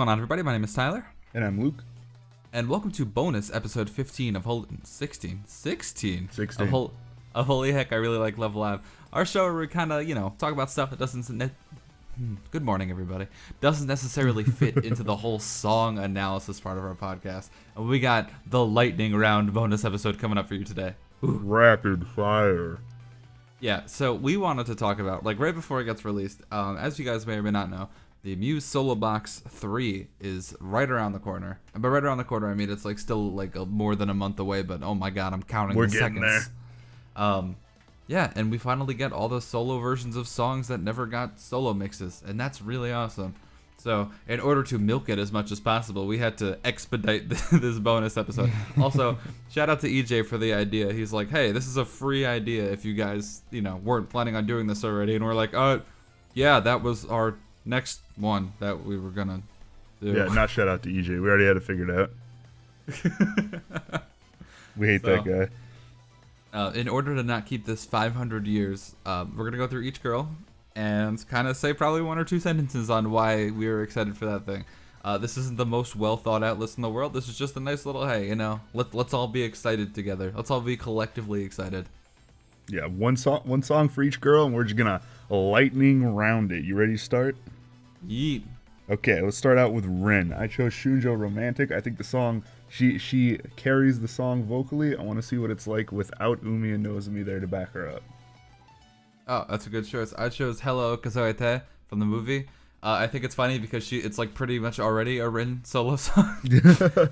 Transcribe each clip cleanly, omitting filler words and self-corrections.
going on, everybody? My name is Tyler. And I'm Luke. And welcome to bonus episode 15 of 16 of Holy Heck, I Really Like Level Up. Our show where we kind of, talk about stuff that good morning, everybody. Doesn't necessarily fit into the whole song analysis part of our podcast. And we got the lightning round bonus episode coming up for you today. Ooh. Rapid fire. Yeah, so we wanted to talk about, right before it gets released, as you guys may or may not know, the Muse Solo Box 3 is right around the corner. And by right around the corner, I mean it's still more than a month away, but oh my god, I'm counting the seconds. We're getting there. Yeah, and we finally get all the solo versions of songs that never got solo mixes, and that's really awesome. So, in order to milk it as much as possible, we had to expedite this bonus episode. Also, shout out to EJ for the idea. He's like, hey, this is a free idea if you guys, weren't planning on doing this already. And we're like, yeah, that was our next one that we were gonna do. Yeah, not shout out to EJ. We already had it figured out. We hate that guy. In order to not keep this 500 years, we're gonna go through each girl and kind of say probably one or two sentences on why we were excited for that thing. This isn't the most well thought out list in the world. This is just a nice little, hey, let's all be excited together. Let's all be collectively excited. Yeah, one song for each girl, and we're just gonna lightning round it. You ready to start? Yeet. Okay, let's start out with Rin. I chose Shunjo Romantic. I think the song, she carries the song vocally. I want to see what it's like without Umi and Nozomi there to back her up. Oh, that's a good choice. I chose Hello Kazoete from the movie. I think it's funny because it's pretty much already a Rin solo song.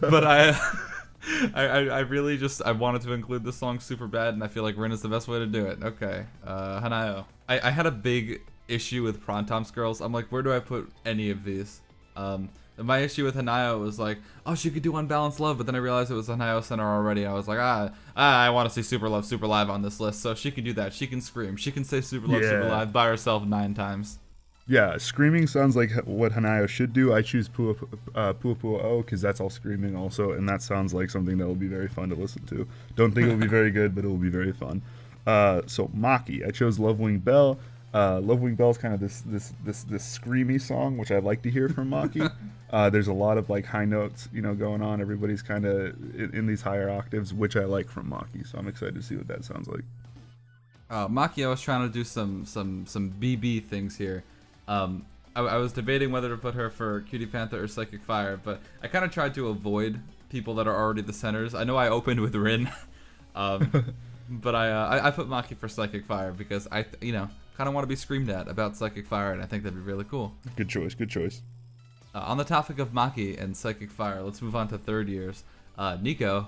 But I really I wanted to include this song super bad, and I feel like Rin is the best way to do it. Okay, Hanayo. I had a big issue with Prontom's girls. I'm like, where do I put any of these? My issue with Hanayo was oh, she could do Unbalanced Love, but then I realized it was Hanayo Center already. I was like, I want to see Super Love, Super Live on this list, so she can do that. She can scream. She can say Super Love, Super Live by herself 9 times. Yeah, screaming sounds like what Hanayo should do. I choose Pua Pua O because that's all screaming also, and that sounds like something that will be very fun to listen to. Don't think it will be very good, but it will be very fun. So Maki, I chose Love Wing Bell. Love Wing Bell is kind of this screamy song, which I like to hear from Maki. There's a lot of high notes, going on. Everybody's kind of in these higher octaves, which I like from Maki. So I'm excited to see what that sounds like. Maki, I was trying to do some BB things here. I was debating whether to put her for Cutie Panther or Psychic Fire, but I kind of tried to avoid people that are already the centers. I know I opened with Rin, but I put Maki for Psychic Fire because I kind of want to be screamed at about Psychic Fire, and I think that'd be really cool. Good choice. On the topic of Maki and Psychic Fire, let's move on to third years. Nico,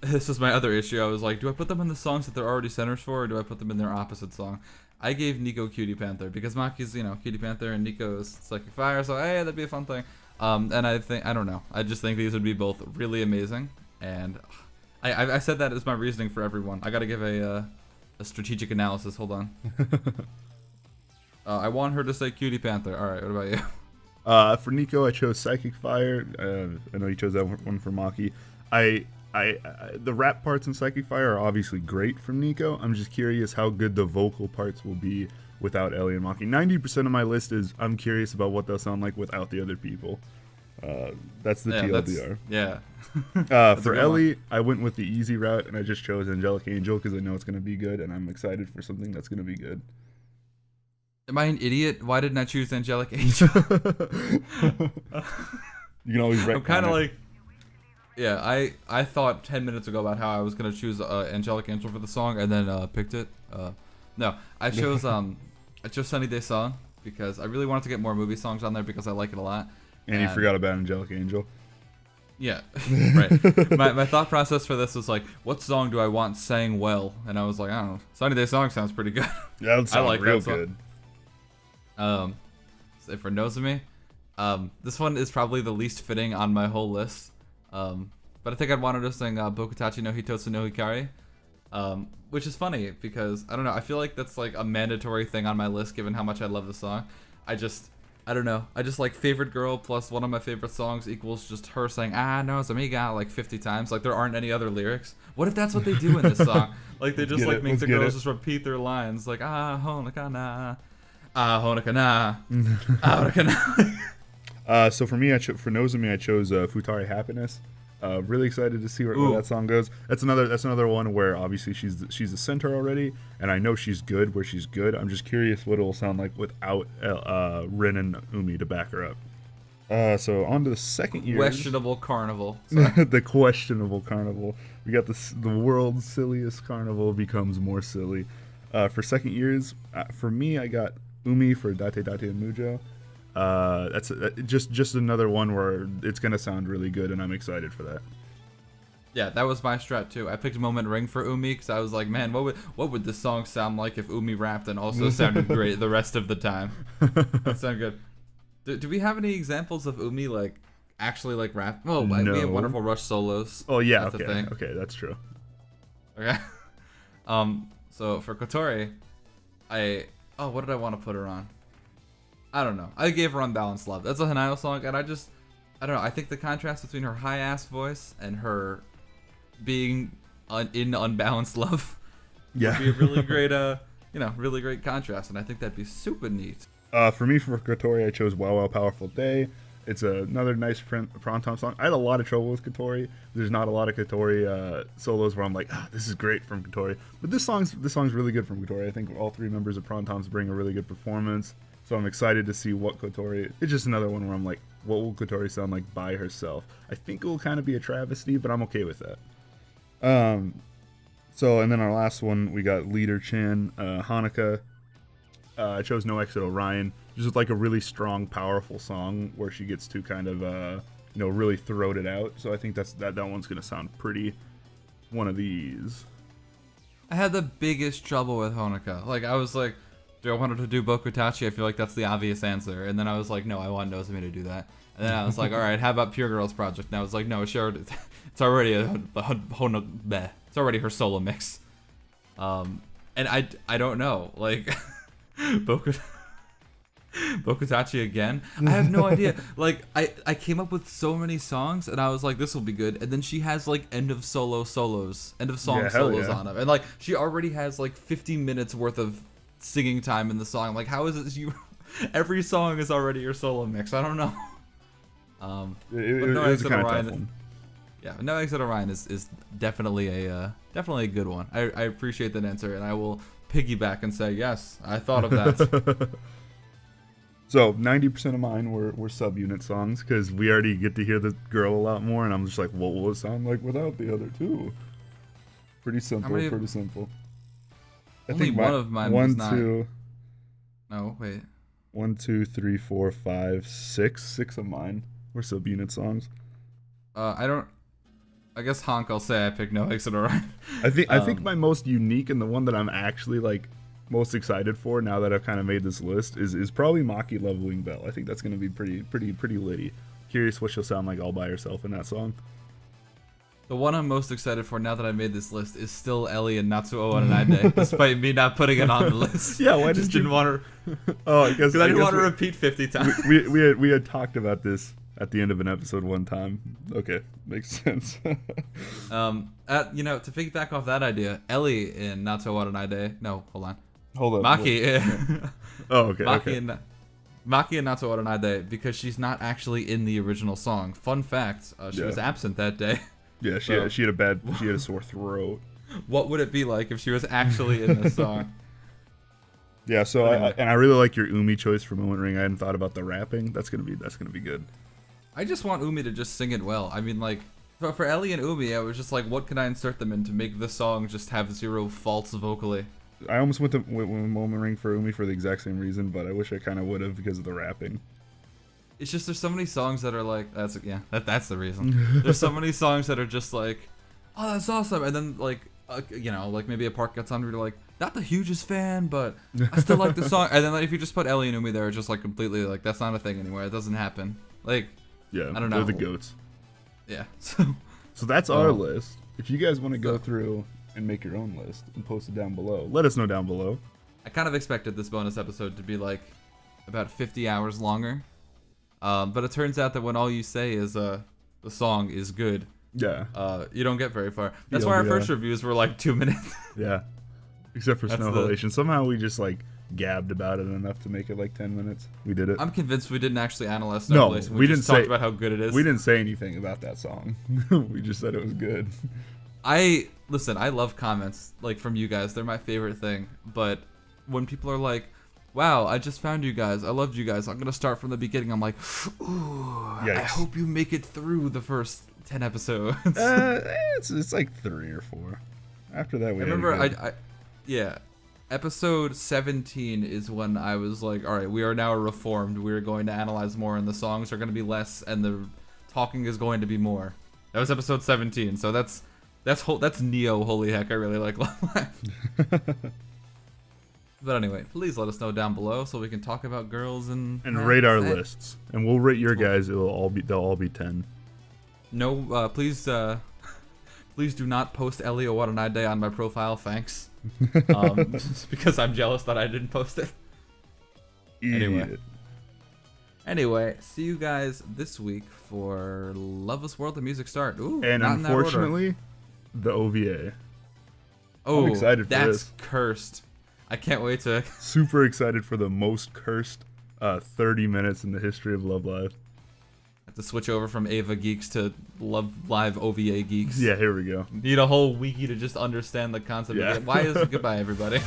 this is my other issue. I was like, do I put them in the songs that they're already centers for, or do I put them in their opposite song? I gave Nico Cutie Panther because Maki's, Cutie Panther and Nico's Psychic Fire, so hey, that'd be a fun thing. And I don't know. I just think these would be both really amazing, and I said that as my reasoning for everyone. I gotta give a strategic analysis. Hold on. I want her to say Cutie Panther. All right, what about you? For Nico, I chose Psychic Fire. I know you chose that one for Maki. The rap parts in Psychic Fire are obviously great from Nico. I'm just curious how good the vocal parts will be without Ellie and Maki. 90% of my list is I'm curious about what they'll sound like without the other people. That's the TLDR. For Ellie, I went with the easy route, and I just chose Angelic Angel because I know it's going to be good, and I'm excited for something that's going to be good. Am I an idiot? Why didn't I choose Angelic Angel? You can always retcon. I'm kind of yeah, I thought 10 minutes ago about how I was going to choose Angelic Angel for the song, and then picked it. No, I chose Sunny Day Song because I really wanted to get more movie songs on there because I like it a lot. And you forgot about Angelic Angel. Yeah, right. my thought process for this was what song do I want sang well? And I was like, I don't know. Sunny Day Song sounds pretty good. Yeah, that sounds real good. So for Nozomi, this one is probably the least fitting on my whole list. But I think I'd want her to sing Bokutachi no Hitotsu no Hikari, which is funny because, I don't know, I feel like that's a mandatory thing on my list given how much I love the song. I don't know. I just favorite girl plus one of my favorite songs equals just her saying, no, Zamiga 50 times. There aren't any other lyrics. What if that's what they do in this song? They just make the girls just repeat their lines. Honaka na, Honaka na, Honaka na. So for me, for Nozomi, I chose Futari Happiness. Really excited to see where that song goes. That's another one where obviously she's the center already, and I know she's good where she's good. I'm just curious what it'll sound like without Rin and Umi to back her up. So on to the second year. Questionable carnival. Sorry. The questionable carnival. We got the world's silliest carnival becomes more silly. For second years, for me, I got Umi for Date Date and Mujo. That's just another one where it's gonna sound really good, and I'm excited for that. Yeah, that was my strat too. I picked Moment Ring for Umi because I was like, man, what would this song sound like if Umi rapped and also sounded great the rest of the time? That sounded good. Do we have any examples of Umi like actually like rap? Oh, no. We have Wonderful Rush solos. Oh yeah, that's okay, a thing. Okay, that's true. Okay. So for Kotori, what did I want to put her on? I don't know. I gave her Unbalanced Love. That's a Hanayo song, and I don't know. I think the contrast between her high ass voice and her being in Unbalanced Love would be a really great, really great contrast, and I think that'd be super neat. For me, for Kotori, I chose Wow Wow Powerful Day. It's another nice Prantom song. I had a lot of trouble with Kotori. There's not a lot of Kotori solos where I'm like, this is great from Kotori. But this song's really good from Kotori. I think all three members of Prantoms bring a really good performance. So I'm excited to see what Kotori. It's just another one where I'm like, what will Kotori sound like by herself? I think it will kind of be a travesty, but I'm okay with that. So and then our last one, we got Leader Chin, Hanukkah. I chose No Exit Orion. Just like a really strong, powerful song where she gets to kind of, really throat it out. So I think that one's gonna sound pretty. One of these. I had the biggest trouble with Hanukkah. Like I was like, do I want her to do Bokutachi? I feel like that's the obvious answer. And then I was like, no, I want Nozomi to do that. And then I was like, all right, how about Pure Girls Project? And I was like, no, sure, it's already it's already her solo mix. And I don't know, like Bokutachi again. I have no idea. Like I came up with so many songs, and I was like, this will be good. And then she has like end of song solos on them, and like she already has like 50 minutes worth of singing time in the song. Like how is it every song is already your solo mix? I don't know. It was kind of tough one. Yeah, No Exit Orion is definitely a good one. I appreciate that answer, and I will piggyback and say yes, I thought of that. So 90% of mine were subunit songs because we already get to hear the girl a lot more, and I'm just like, what will it sound like without the other two? Pretty simple. Pretty simple. I think one of mine was not. No, wait. 1, 2, 3, 4, 5, 6. 6 of mine were subunit songs. I guess Honk. I'll say I picked No Exit Orion. I think my most unique and the one that I'm actually like most excited for now that I've kind of made this list is probably Maki Leveling Bell. I think that's gonna be pretty litty. Curious what she'll sound like all by herself in that song. The one I'm most excited for now that I made this list is still Ellie and Natsuo Onaide, despite me not putting it on the list. Yeah, why didn't want her? Oh, I guess because I didn't want to repeat 50 times. We had talked about this at the end of an episode one time. Okay, makes sense. To piggyback off that idea, Ellie in Natsuo Onaide. No, hold on. Maki. Oh, okay. Maki and Natsuo Onaide, because she's not actually in the original song. Fun fact: she was absent that day. Yeah, she had a sore throat. What would it be like if she was actually in this song? Yeah, so I really like your Umi choice for Moment Ring. I hadn't thought about the rapping. That's gonna be good. I just want Umi to just sing it well. I mean, like for Ellie and Umi, I was just like, what can I insert them in to make the song just have zero faults vocally? I almost went with Moment Ring for Umi for the exact same reason, but I wish I kind of would have because of the rapping. It's just there's so many songs that are like that's the reason. There's so many songs that are just like, oh, that's awesome, and then like like maybe a part gets on where you're like, not the hugest fan, but I still like the song. And then like, if you just put Ellie and Umi there, it's just like completely like that's not a thing anymore. It doesn't happen. Like yeah, I don't know. They're the goats. Yeah. So that's our list. If you guys want to go through and make your own list and post it down below, let us know down below. I kind of expected this bonus episode to be like about 50 hours longer. But it turns out that when all you say is the song is good, you don't get very far. That's why our first reviews were like 2 minutes. Yeah, except for Snow Halation. Somehow we just like gabbed about it enough to make it like 10 minutes. We did it. I'm convinced we didn't actually analyze No, Snowblaze. we didn't just talked say- about how good it is. We didn't say anything about that song. We just said it was good. Listen, I love comments like from you guys. They're my favorite thing. But when people are like, "Wow, I just found you guys. I loved you guys. I'm gonna start from the beginning." I'm like, "Ooh, I Yikes. hope you make it through the first 10 episodes." It's like 3 or 4. After that, we I remember, had a good- yeah, episode 17 is when I was like, "All right, we are now reformed. We're going to analyze more, and the songs are going to be less, and the talking is going to be more." That was episode 17. So that's Neo. Holy heck, I really like Love Live. But anyway, please let us know down below so we can talk about girls and rate our that's it. lists, and we'll rate your Cool. guys. They'll all be 10. No, please, please do not post Elio Waranade on my profile. Thanks. Just because I'm jealous that I didn't post it. Anyway. Idiot. Anyway, see you guys this week for Loveless World of Music Start. Ooh, And not in that order. unfortunately, the OVA. Oh, excited for that's this. cursed. I can't wait to. Super excited for the most cursed 30 minutes in the history of Love Live. Have to switch over from Ava Geeks to Love Live OVA Geeks. Yeah, here we go. Need a whole wiki to just understand the concept Yeah. of it. Why is it goodbye, everybody?